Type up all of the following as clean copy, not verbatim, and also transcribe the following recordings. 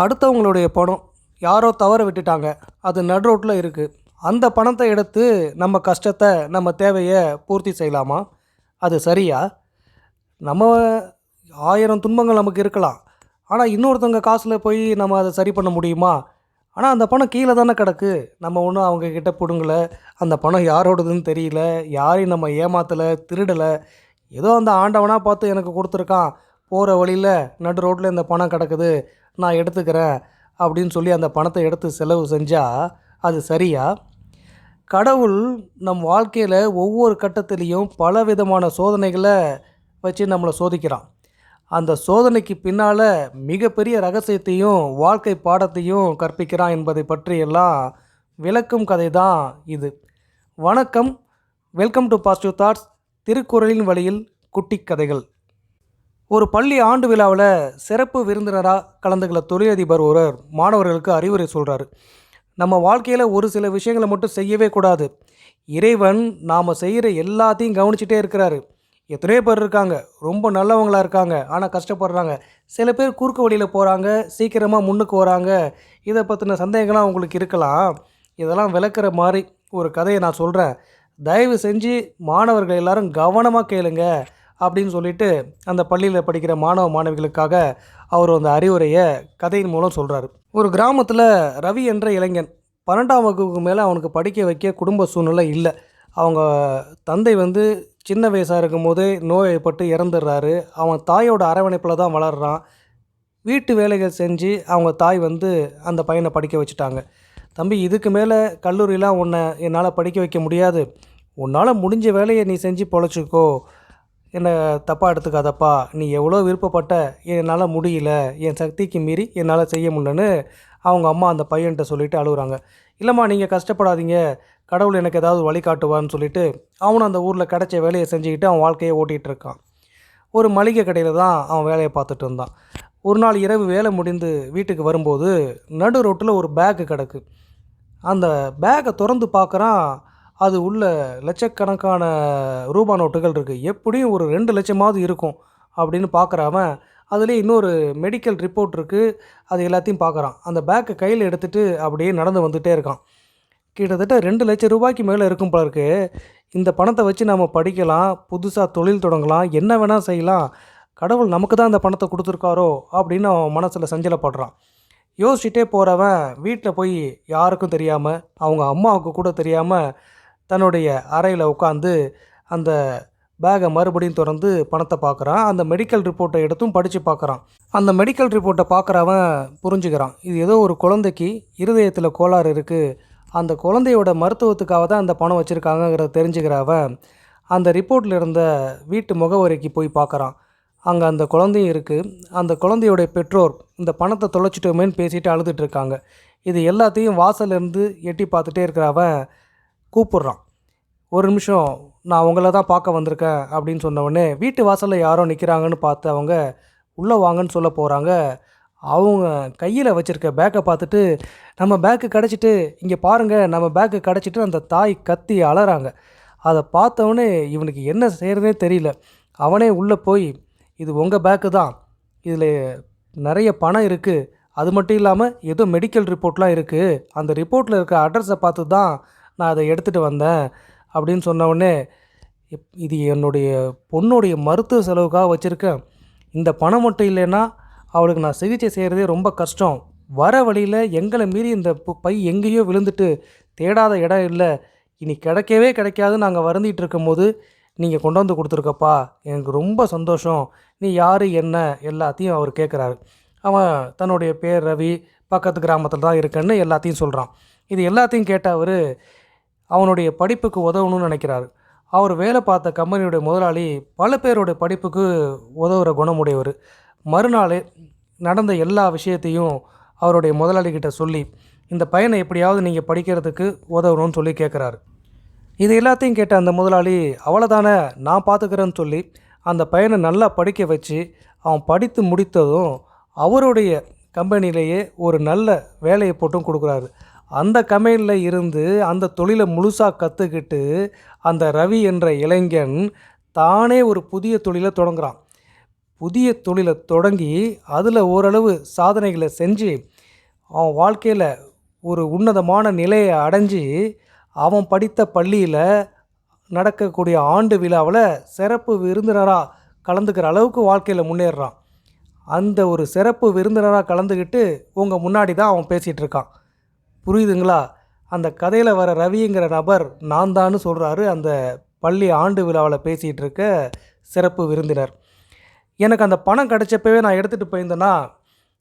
அடுத்தவங்களுடைய பணம் யாரோ தவற விட்டுட்டாங்க. அது நடு ரோட்ல இருக்குது. அந்த பணத்தை எடுத்து நம்ம கஷ்டத்தை, நம்ம தேவையை பூர்த்தி செய்யலாமா? அது சரியா? நம்ம 1000 துன்பங்கள் நமக்கு இருக்கலாம். ஆனால் இன்னொருத்தவங்க காசில் போய் நம்ம அதை சரி பண்ண முடியுமா? ஆனால் அந்த பணம் கீழே தானே கிடக்கு. நம்ம ஒன்றும் அவங்க கிட்ட பிடுங்கல. அந்த பணம் யாரோடதுன்னு தெரியல. யாரையும் நம்ம ஏமாத்தலை, திருடலை. ஏதோ அந்த ஆண்டவனாக பார்த்து எனக்கு கொடுத்துருக்கான். போகிற வழியில் நடு ரோட்டில் இந்த பணம் கிடக்குது, நான் எடுத்துக்கிறேன் அப்படின்னு சொல்லி அந்த பணத்தை எடுத்து செலவு செஞ்சால் அது சரியா? கடவுள் நம் வாழ்க்கையில் ஒவ்வொரு கட்டத்திலையும் பல விதமான சோதனைகளை வச்சு நம்மளை சோதிக்கிறான். அந்த சோதனைக்கு பின்னால் மிகப்பெரிய ரகசியத்தையும் வாழ்க்கை பாடத்தையும் கற்பிக்கிறான் என்பதை பற்றியெல்லாம் விளக்கும் கதை தான் இது. வணக்கம், வெல்கம் டு பாசிட்டிவ் தாட்ஸ், திருக்குறளின் வழியில் குட்டி கதைகள். ஒரு பள்ளி ஆண்டு விழாவில் சிறப்பு விருந்தினராக கலந்துக்கல தொழிலதிபர் ஒருவர் மாணவர்களுக்கு அறிவுரை சொல்கிறாரு. நம்ம வாழ்க்கையில் ஒரு சில விஷயங்களை மட்டும் செய்யவே கூடாது. இறைவன் நாம் செய்கிற எல்லாத்தையும் கவனிச்சிட்டே இருக்கிறாரு. எத்தனையோ பேர் இருக்காங்க, ரொம்ப நல்லவங்களாக இருக்காங்க, ஆனால் கஷ்டப்படுறாங்க. சில பேர் குறுக்கு வழியில் போகிறாங்க, சீக்கிரமாக முன்னுக்கு வராங்க. இதை பற்றின சந்தேகங்கள்லாம் உங்களுக்கு இருக்கலாம். இதெல்லாம் விளக்குற மாதிரி ஒரு கதையை நான் சொல்கிறேன். தயவு செஞ்சு மாணவர்கள் எல்லாரும் கவனமாக கேளுங்க அப்படின்னு சொல்லிட்டு அந்த பள்ளியில் படிக்கிற மாணவ மாணவிகளுக்காக அவர் அந்த அறிவுரையை கதையின் மூலம் சொல்கிறாரு. ஒரு கிராமத்தில் ரவி என்ற இளைஞன் 12ஆம் வகுப்புக்கு மேலே அவனுக்கு படிக்க வைக்க குடும்ப சூழ்நிலை இல்லை. அவங்க தந்தை சின்ன வயசாக இருக்கும்போதே நோய்ப்பட்டு இறந்துடுறாரு. அவன் தாயோட அரவணைப்பில் தான் வளர்கிறான். வீட்டு வேலைகள் செஞ்சு அவங்க தாய் அந்த பையனை படிக்க வச்சுட்டாங்க. தம்பி, இதுக்கு மேலே கல்லூரியெலாம் உன்னை என்னால் படிக்க வைக்க முடியாது. உன்னால் முடிஞ்ச வேலையை நீ செஞ்சு பொழைச்சிக்கோ. என்னை தப்பாக எடுத்துக்காதப்பா. நீ எவ்வளோ விருப்பப்பட்ட, என்னால் முடியல, என் சக்திக்கு மீறி என்னால் செய்ய முடியலன்னு அவங்க அம்மா அந்த பையன்கிட்ட சொல்லிவிட்டு அழுகுறாங்க. இல்லைம்மா, நீங்கள் கஷ்டப்படாதீங்க, கடவுள் எனக்கு ஏதாவது வழிகாட்டுவான்னு சொல்லிவிட்டு அவனும் அந்த ஊரில் கிடைச்ச வேலையை செஞ்சுக்கிட்டு அவன் வாழ்க்கையை ஓட்டிகிட்டு இருக்கான். ஒரு மளிகை கடையில் தான் அவன் வேலையை பார்த்துட்டு இருந்தான். ஒரு நாள் இரவு வேலை முடிந்து வீட்டுக்கு வரும்போது நடு ரோட்டில் ஒரு பேக்கு கிடக்கு. அந்த பேக்கை திறந்து பார்க்குறான். அது உள்ள லட்சக்கணக்கான ரூபா நோட்டுகள் இருக்குது. எப்படியும் ஒரு 2 லட்சமாவது இருக்கும் அப்படின்னு பார்க்குறவன் அதுலேயே இன்னொரு மெடிக்கல் ரிப்போர்ட் இருக்குது. அது எல்லாத்தையும் பார்க்குறான். அந்த பேக்கை கையில் எடுத்துகிட்டு அப்படியே நடந்து வந்துகிட்டே இருக்கான். கிட்டத்தட்ட 2 லட்சம் ரூபாய்க்கு மேலே இருக்கும் போல இருக்கு. இந்த பணத்தை வச்சு நம்ம படிக்கலாம், புதுசாக தொழில் தொடங்கலாம், என்ன வேணால் செய்யலாம். கடவுள் நமக்கு தான் இந்த பணத்தை கொடுத்துருக்காரோ அப்படின்னு அவன் மனசில் சஞ்சலப்படுறான். யோசிச்சுட்டே போகிறவன் வீட்டில் போய் யாருக்கும் தெரியாமல், அவங்க அம்மாவுக்கு கூட தெரியாமல் தன்னுடைய அறையில் உட்காந்து அந்த பேகை மறுபடியும் திறந்து பணத்தை பார்க்குறான். அந்த மெடிக்கல் ரிப்போர்ட்டை எடுத்தும் படித்து பார்க்குறான். அந்த மெடிக்கல் ரிப்போர்ட்டை பார்க்குறவன் புரிஞ்சுக்கிறான், இது ஏதோ ஒரு குழந்தைக்கு இருதயத்தில் கோளாறு இருக்குது, அந்த குழந்தையோட மருத்துவத்துக்காக தான் அந்த பணம் வச்சுருக்காங்கங்கிறத தெரிஞ்சுக்கிறவன் அந்த ரிப்போர்ட்டில் இருந்த வீட்டு முகவரிக்கு போய் பார்க்குறான். அங்கே அந்த குழந்தையும் இருக்குது. அந்த குழந்தையோடைய பெற்றோர் இந்த பணத்தை தொலைச்சிட்டோமேன்னு பேசிட்டு அழுதுட்டுருக்காங்க. இது எல்லாத்தையும் வாசல்லேருந்து எட்டி பார்த்துட்டே இருக்கிறவன் கூப்பிட்றான். ஒரு நிமிஷம், நான் உங்களை தான் பார்க்க வந்திருக்கேன் அப்படின்னு சொன்னவுடனே வீட்டு வாசலில் யாரோ நிற்கிறாங்கன்னு பார்த்து அவங்க உள்ளே வாங்கன்னு சொல்ல போகிறாங்க. அவங்க கையில் வச்சுருக்க பேக்கை பார்த்துட்டு, நம்ம பேக்கு கிடச்சிட்டு, இங்கே பாருங்கள் நம்ம பேக்கு கிடச்சிட்டு அந்த தாய் கத்தி அலறாங்க. அதை பார்த்தவொடனே இவனுக்கு என்ன செய்கிறதே தெரியல. அவனே உள்ளே போய், இது உங்கள் பேக்கு தான், இதில் நிறைய பணம் இருக்குது, அது மட்டும் இல்லாமல் ஏதோ மெடிக்கல் ரிப்போர்ட்லாம் இருக்குது, அந்த ரிப்போர்ட்டில் இருக்க அட்ரஸை பார்த்து தான் நான் அதை எடுத்துகிட்டு வந்தேன் அப்படின்னு சொன்னவுடனே, இது என்னுடைய பொண்ணுடைய மருத்துவ செலவுக்காக வச்சுருக்கேன், இந்த பணம் மட்டும் இல்லைன்னா அவளுக்கு நான் சிகிச்சை செய்கிறதே ரொம்ப கஷ்டம், வர வழியில் எங்களை மீறி இந்த பை எங்கேயோ விழுந்துட்டு தேடாத இடம் இல்லை, இனி கிடைக்கவே கிடைக்காது நாங்கள் வருந்திட்டு இருக்கும்போது நீங்கள் கொண்டு வந்து கொடுத்துருக்கப்பா, எனக்கு ரொம்ப சந்தோஷம், நீ யார் என்ன எல்லாத்தையும் அவர் கேட்குறாரு. அவன் தன்னுடைய பேர் ரவி, பக்கத்து கிராமத்தில் தான் இருக்கேன்னு எல்லாத்தையும் சொல்கிறான். இது எல்லாத்தையும் கேட்ட அவர் அவனுடைய படிப்புக்கு உதவணும்னு நினைக்கிறாரு. அவர் வேலை பார்த்த கம்பெனியுடைய முதலாளி பல பேருடைய படிப்புக்கு உதவுகிற குணமுடையவர். மறுநாள் நடந்த எல்லா விஷயத்தையும் அவருடைய முதலாளிகிட்ட சொல்லி, இந்த பையனை எப்படியாவது நீங்கள் படிக்கிறதுக்கு உதவணும்னு சொல்லி கேட்குறாரு. இது எல்லாத்தையும் கேட்ட அந்த முதலாளி, அவ்வளோதானே நான் பார்த்துக்கிறேன்னு சொல்லி அந்த பையனை நல்லா படிக்க வச்சு அவன் படித்து முடித்ததும் அவருடைய கம்பெனிலேயே ஒரு நல்ல வேலையை போட்டும் கொடுக்குறாரு. அந்த கம்பெனியில் இருந்து அந்த தொழிலை முழுசாக கற்றுக்கிட்டு அந்த ரவி என்ற இளைஞன் தானே ஒரு புதிய தொழிலை தொடங்குகிறான். புதிய தொழிலை தொடங்கி அதில் ஓரளவு சாதனைகளை செஞ்சு அவன் வாழ்க்கையில் ஒரு உன்னதமான நிலையை அடைஞ்சு அவன் படித்த பள்ளியில் நடக்கக்கூடிய ஆண்டு விழாவில் சிறப்பு விருந்தினராக கலந்துக்கிற அளவுக்கு வாழ்க்கையில் முன்னேறுறான். அந்த ஒரு சிறப்பு விருந்தினராக கலந்துக்கிட்டு உங்கள் முன்னாடி தான் அவன் பேசிகிட்டு இருக்கான். புரியுதுங்களா? அந்த கதையில் வர ரவிங்கிற நபர் நான் தான்னு சொல்கிறாரு அந்த பள்ளி ஆண்டு விழாவில் பேசிகிட்டு இருக்க சிறப்பு விருந்தினர். எனக்கு அந்த பணம் கிடச்சப்பவே நான் எடுத்துகிட்டு போயிருந்தேன்னா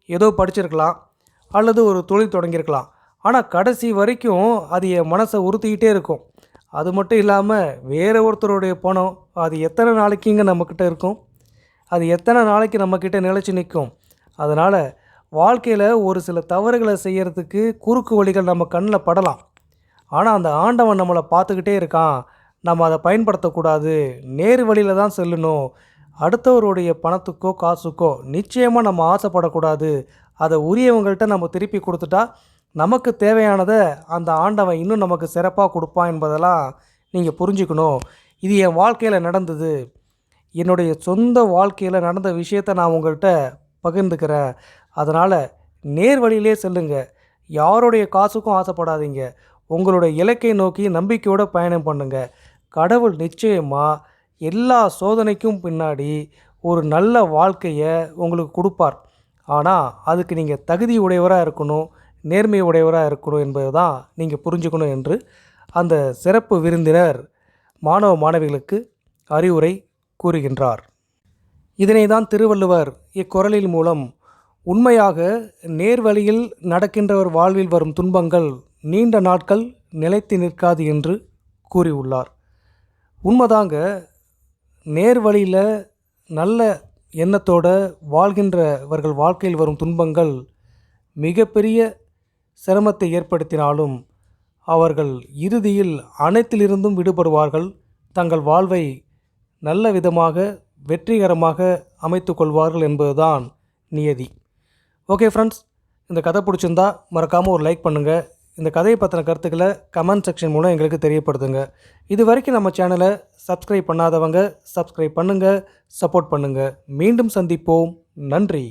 ஏதோ படிச்சிருக்கலாம் அல்லது ஒரு தொழில் தொடங்கியிருக்கலாம். ஆனால் கடைசி வரைக்கும் அது என் மனசை உறுத்திக்கிட்டே இருக்கும். அது மட்டும் இல்லாமல் வேறு ஒருத்தருடைய பணம் அது எத்தனை நாளைக்குங்க நம்மக்கிட்ட இருக்கும்? அது எத்தனை நாளைக்கு நம்மக்கிட்ட நிலைச்சி நிற்கும்? அதனால் வாழ்க்கையில் ஒரு சில தவறுகளை செய்கிறதுக்கு குறுக்கு வழிகள் நம்ம கண்ணில் படலாம். ஆனால் அந்த ஆண்டவன் நம்மளை பார்த்துக்கிட்டே இருக்கான். நம்ம அதை பயன்படுத்தக்கூடாது, நேர் வழியில் தான் செல்லணும். அடுத்தவருடைய பணத்துக்கோ காசுக்கோ நிச்சயமாக நம்ம ஆசைப்படக்கூடாது. அதை உரியவங்கள்ட்ட நம்ம திருப்பி கொடுத்துட்டா நமக்கு தேவையானதை அந்த ஆண்டவன் இன்னும் நமக்கு சிறப்பாக கொடுப்பான் என்பதெல்லாம் நீங்கள் புரிஞ்சுக்கணும். இது என் வாழ்க்கையில் நடந்தது. என்னுடைய சொந்த வாழ்க்கையில் நடந்த விஷயத்தை நான் உங்கள்கிட்ட பகிர்ந்துக்கிறேன். அதனால் நேர் வழியிலே செல்லுங்க. யாருடைய காசுக்கும் ஆசைப்படாதீங்க. உங்களுடைய இலக்கை நோக்கி நம்பிக்கையோடு பயணம் பண்ணுங்க. கடவுள் நிச்சயமாக எல்லா சோதனைக்கும் பின்னாடி ஒரு நல்ல வாழ்க்கையை உங்களுக்கு கொடுப்பார். ஆனால் அதுக்கு நீங்கள் தகுதி உடையவராக இருக்கணும், நேர்மை உடையவராக இருக்கணும் என்பது தான் நீங்கள் புரிஞ்சுக்கணும் என்று அந்த சிறப்பு விருந்தினர் மாணவ மாணவிகளுக்கு அறிவுரை கூறுகின்றார். இதனை தான் திருவள்ளுவர் இக்குறளின் மூலம் உண்மையாக நேர்வழியில் நடக்கின்றவர் வாழ்வில் வரும் துன்பங்கள் நீண்ட நாட்கள் நிலைத்து நிற்காது என்று கூறியுள்ளார். உண்மைதாங்க. நேர்வழியில் நல்ல எண்ணத்தோடு வாழ்கின்றவர்கள் வாழ்க்கையில் வரும் துன்பங்கள் மிகப்பெரிய சிரமத்தை ஏற்படுத்தினாலும் அவர்கள் இறுதியில் அனைத்திலிருந்தும் விடுபடுவார்கள். தங்கள் வாழ்வை நல்ல விதமாக வெற்றிகரமாக அமைத்து கொள்வார்கள் என்பதுதான் நியதி. ஓகே ஃப்ரெண்ட்ஸ், இந்த கதை பிடிச்சிருந்தா மறக்காமல் ஒரு லைக் பண்ணுங்கள். இந்த கதையை பற்றின கருத்துக்களை கமெண்ட் செக்ஷன் மூலம் எங்களுக்கு தெரியப்படுத்துங்க. இது வரைக்கும் நம்ம சேனலை சப்ஸ்கிரைப் பண்ணாதவங்க சப்ஸ்கிரைப் பண்ணுங்கள், சப்போர்ட் பண்ணுங்கள். மீண்டும் சந்திப்போம். நன்றி.